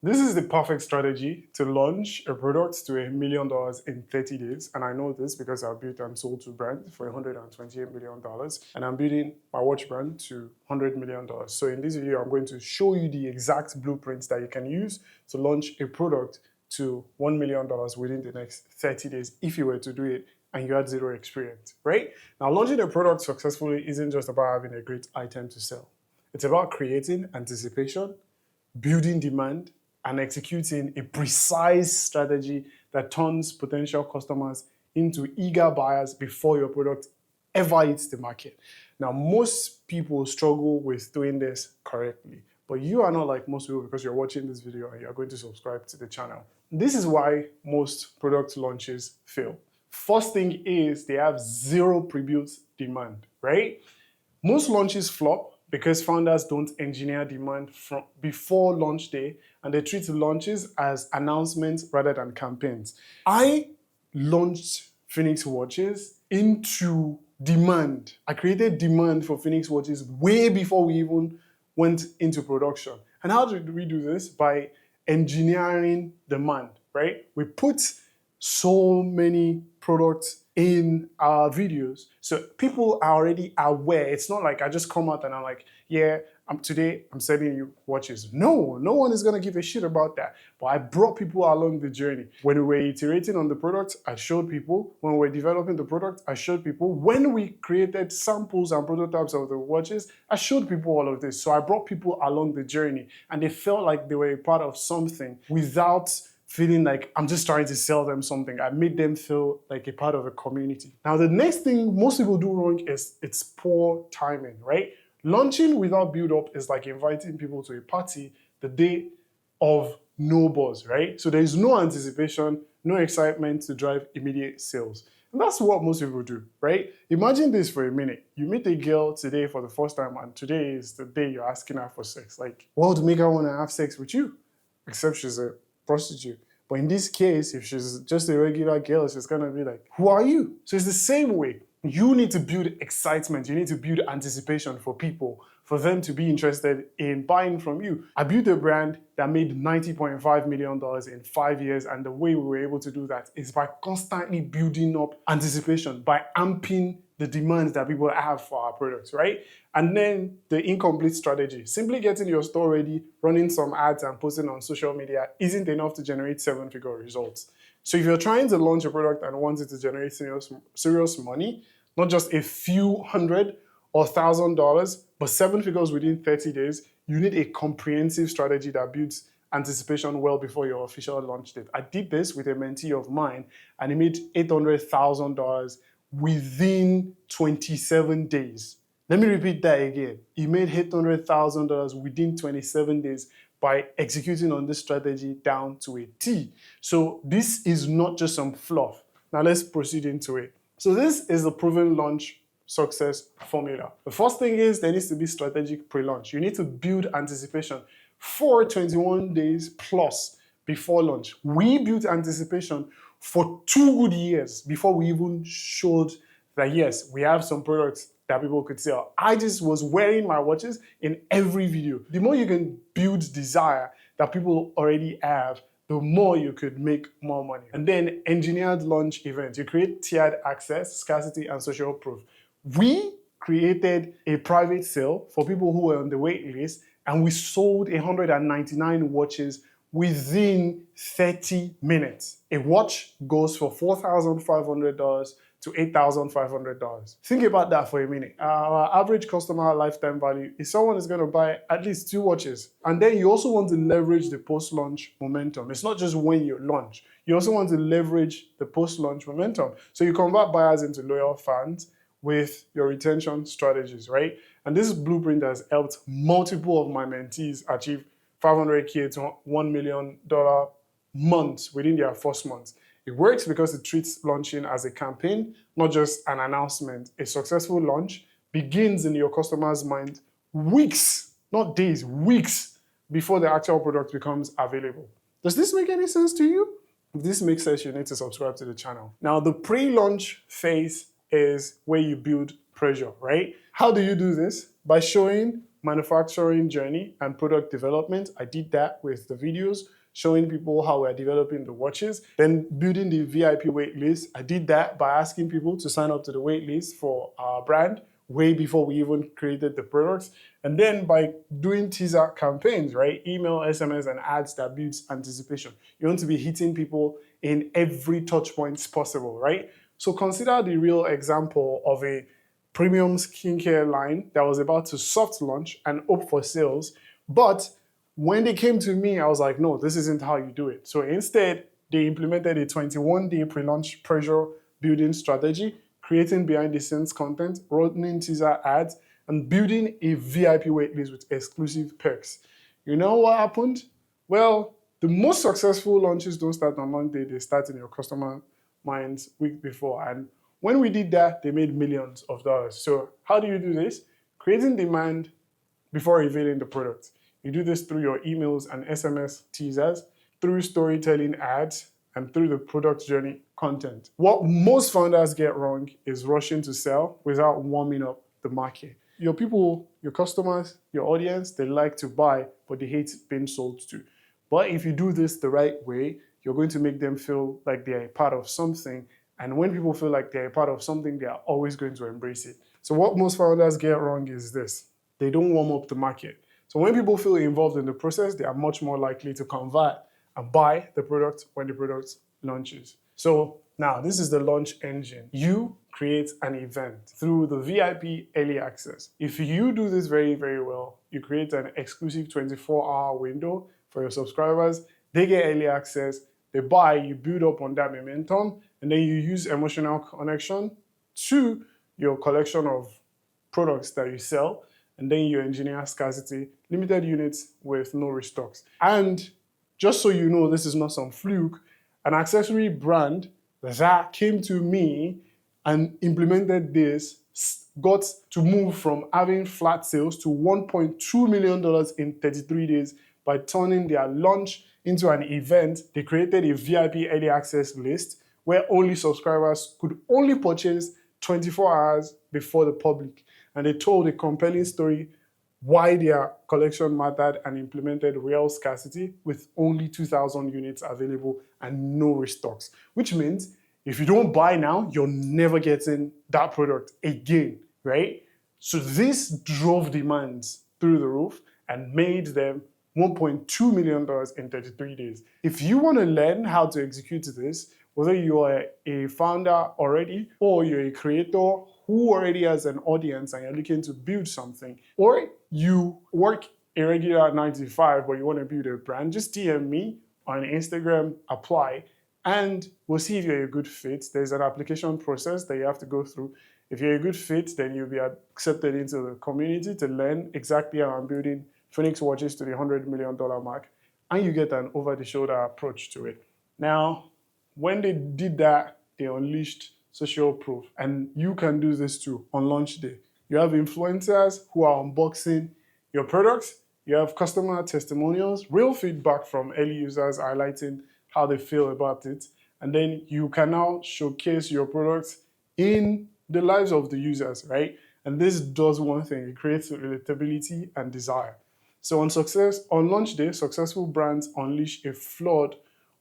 This is the perfect strategy to launch a product to $1 million in 30 days. And I know this because I've built and sold two brands for $128 million. And I'm building my watch brand to $100 million. So in this video, I'm going to show you the exact blueprints that you can use to launch a product to $1 million within the next 30 days if you were to do it and you had zero experience, right? Now, launching a product successfully isn't just about having a great item to sell. It's about creating anticipation, building demand, and executing a precise strategy that turns potential customers into eager buyers before your product ever hits the market. Now, most people struggle with doing this correctly, but you are not like most people because you're watching this video and you're going to subscribe to the channel. This is why most product launches fail. First thing is they have zero pre-built demand, right? Most launches flop because founders don't engineer demand from before launch day and they treat launches as announcements rather than campaigns. I launched Phoenix watches into demand. I created demand for Phoenix watches way before we even went into production. And how did we do this? By engineering demand, right? We put so many products in our videos, so people are already aware. It's not like I just come out and I'm like, yeah, today I'm selling you watches. No one is gonna give a shit about that. But I brought people along the journey. When we were iterating on the product, I showed people. When we were developing the product, I showed people. When we created samples and prototypes of the watches, I showed people all of this. So I brought people along the journey and they felt like they were a part of something without feeling like I'm just trying to sell them something. I made them feel like a part of a community. Now, the next thing most people do wrong is it's poor timing, right? Launching without build-up is like inviting people to a party the day of no buzz, right? So there's no anticipation, no excitement to drive immediate sales. And that's what most people do, right? Imagine this for a minute. You meet a girl today for the first time and today is the day you're asking her for sex. Like, what would make her want to have sex with you? Except she's a prostitute. But in this case, if she's just a regular girl, she's gonna be like, who are you? So it's the same way. You need to build excitement. You need to build anticipation for people, for them to be interested in buying from you. I built a brand that made $90.5 million in 5 years. And the way we were able to do that is by constantly building up anticipation, by amping the demands that people have for our products, right? And then the incomplete strategy. Simply getting your store ready, running some ads and posting on social media isn't enough to generate 7-figure results. So if you're trying to launch a product and want it to generate serious money, not just a few hundred or $1,000, but 7 figures within 30 days, you need a comprehensive strategy that builds anticipation well before your official launch date. I did this with a mentee of mine and he made $800,000 within 27 days. Let me repeat that again. He made $800,000 within 27 days by executing on this strategy down to a T. So this is not just some fluff. Now let's proceed into it. So this is the proven launch success formula. The first thing is there needs to be strategic pre-launch. You need to build anticipation for 21 days plus before launch. We built anticipation for 2 good years before we even showed that yes, we have some products that people could sell. I just was wearing my watches in every video. The more you can build desire that people already have, the more you could make more money. And then engineered launch events. You create tiered access, scarcity, and social proof. We created a private sale for people who were on the wait list, and we sold 199 watches within 30 minutes. A watch goes for $4,500 to $8,500. Think about that for a minute. Our average customer lifetime value is someone is going to buy at least 2 watches. And then you also want to leverage the post-launch momentum. It's not just when you launch. You also want to leverage the post-launch momentum. So you convert buyers into loyal fans with your retention strategies, right? And this blueprint has helped multiple of my mentees achieve $500K to $1 million months within their first month. It works because it treats launching as a campaign, not just an announcement. A successful launch begins in your customer's mind weeks, not days, weeks before the actual product becomes available. Does this make any sense to you? If this makes sense, you need to subscribe to the channel. Now, the pre-launch phase is where you build pressure, right? How do you do this? By showing manufacturing journey and product development. I did that with the videos, showing people how we're developing the watches. Then building the VIP wait list. I did that by asking people to sign up to the wait list for our brand way before we even created the products. And then by doing teaser campaigns, right? Email, SMS, and ads that builds anticipation. You want to be hitting people in every touch points possible, right? So consider the real example of a premium skincare line that was about to soft launch and hope for sales. But when they came to me, I was like, no, this isn't how you do it. So instead, they implemented a 21-day pre-launch pressure building strategy, creating behind-the-scenes content, running teaser ads, and building a VIP waitlist with exclusive perks. You know what happened? Well, the most successful launches don't start on launch day, they start in your customer minds week before. And when we did that, they made millions of dollars. So how do you do this? Creating demand before revealing the product. You do this through your emails and SMS teasers, through storytelling ads, and through the product journey content. What most founders get wrong is rushing to sell without warming up the market. Your people, your customers, your audience, they like to buy, but they hate being sold to. But if you do this the right way, you're going to make them feel like they're a part of something. And when people feel like they're a part of something, they are always going to embrace it. So what most founders get wrong is this. They don't warm up the market. So when people feel involved in the process, they are much more likely to convert and buy the product when the product launches. So now this is the launch engine. You create an event through the VIP early access. If you do this very, very well, you create an exclusive 24-hour window for your subscribers. They get early access, they buy, you build up on that momentum, and then you use emotional connection to your collection of products that you sell, and then you engineer scarcity, limited units with no restocks. And just so you know, this is not some fluke, an accessory brand that came to me and implemented this got to move from having flat sales to $1.2 million in 33 days by turning their launch into an event. They created a VIP early access list where only subscribers could only purchase 24 hours before the public. And they told a compelling story why their collection mattered and implemented real scarcity with only 2,000 units available and no restocks. Which means if you don't buy now, you're never getting that product again, right? So this drove demands through the roof and made them $1.2 million in 33 days. If you want to learn how to execute this, whether you are a founder already or you're a creator who already has an audience and you're looking to build something, or you work a regular 9 to 5 but you want to build a brand, just DM me on Instagram, apply, and we'll see if you're a good fit. There's an application process that you have to go through. If you're a good fit, then you'll be accepted into the community to learn exactly how I'm building Phoenix watches to the $100 million mark, and you get an over-the-shoulder approach to it. Now, when they did that, they unleashed social proof, and you can do this too on launch day. You have influencers who are unboxing your products, you have customer testimonials, real feedback from early users highlighting how they feel about it, and then you can now showcase your products in the lives of the users, right? And this does one thing, it creates relatability and desire. So on launch day, successful brands unleash a flood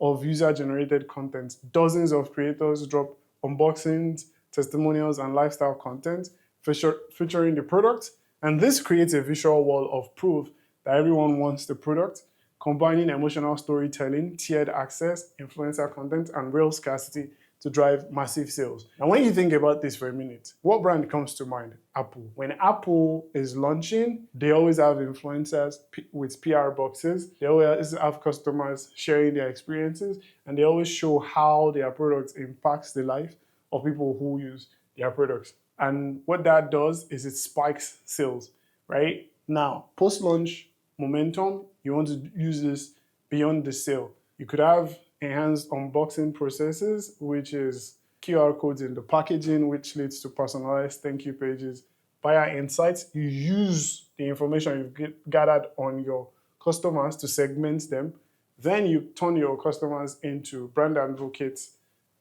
of user-generated content. Dozens of creators drop unboxings, testimonials, and lifestyle content featuring the product. And this creates a visual wall of proof that everyone wants the product, combining emotional storytelling, tiered access, influencer content, and real scarcity to drive massive sales. And when you think about this for a minute, what brand comes to mind? Apple. When Apple is launching, they always have influencers with PR boxes. They always have customers sharing their experiences, and they always show how their products impacts the life of people who use their products. And what that does is it spikes sales, right? Now, post-launch momentum, you want to use this beyond the sale. You could have enhanced unboxing processes, which is QR codes in the packaging, which leads to personalized thank you pages. Via insights, you use the information you've gathered on your customers to segment them. Then you turn your customers into brand advocates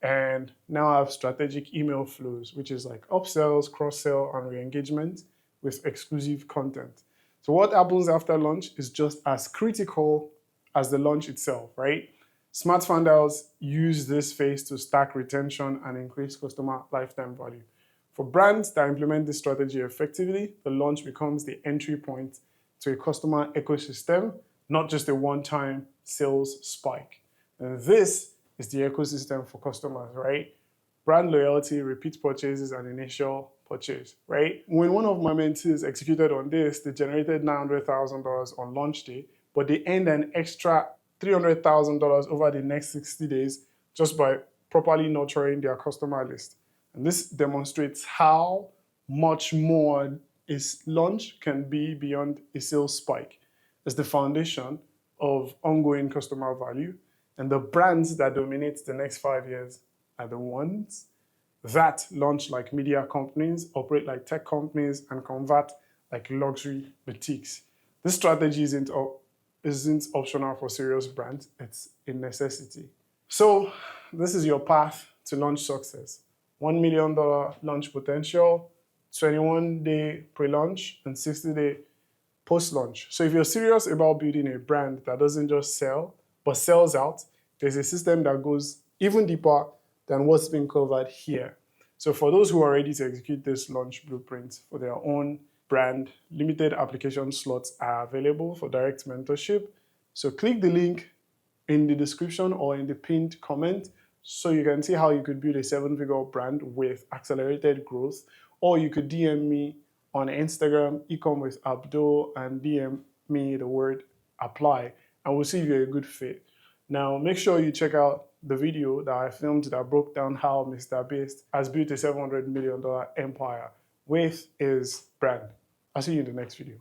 and now have strategic email flows, which is like upsells, cross-sell, and re-engagement with exclusive content. So what happens after launch is just as critical as the launch itself, right? Smart founders use this phase to stack retention and increase customer lifetime value. For brands that implement this strategy effectively, the launch becomes the entry point to a customer ecosystem, not just a one-time sales spike. And this is the ecosystem for customers, right? Brand loyalty, repeat purchases, and initial purchase, right? When one of my mentees executed on this, they generated $900,000 on launch day, but they earned an extra $300,000 over the next 60 days just by properly nurturing their customer list. And this demonstrates how much more a launch can be beyond a sales spike. It's the foundation of ongoing customer value, and the brands that dominate the next 5 years are the ones that launch like media companies, operate like tech companies, and convert like luxury boutiques. This strategy isn't optional for serious brands, it's a necessity. So this is your path to launch success. $1 million launch potential, 21-day pre-launch, and 60-day post-launch. So if you're serious about building a brand that doesn't just sell, but sells out, there's a system that goes even deeper than what's been covered here. So for those who are ready to execute this launch blueprint for their own brand, limited application slots are available for direct mentorship. So click the link in the description or in the pinned comment so you can see how you could build a 7-figure brand with accelerated growth, or you could DM me on Instagram, ecom with Abdul, and DM me the word apply, and we'll see if you're a good fit. Now, make sure you check out the video that I filmed that broke down how Mr. Beast has built a $700 million empire with his brand. I'll see you in the next video.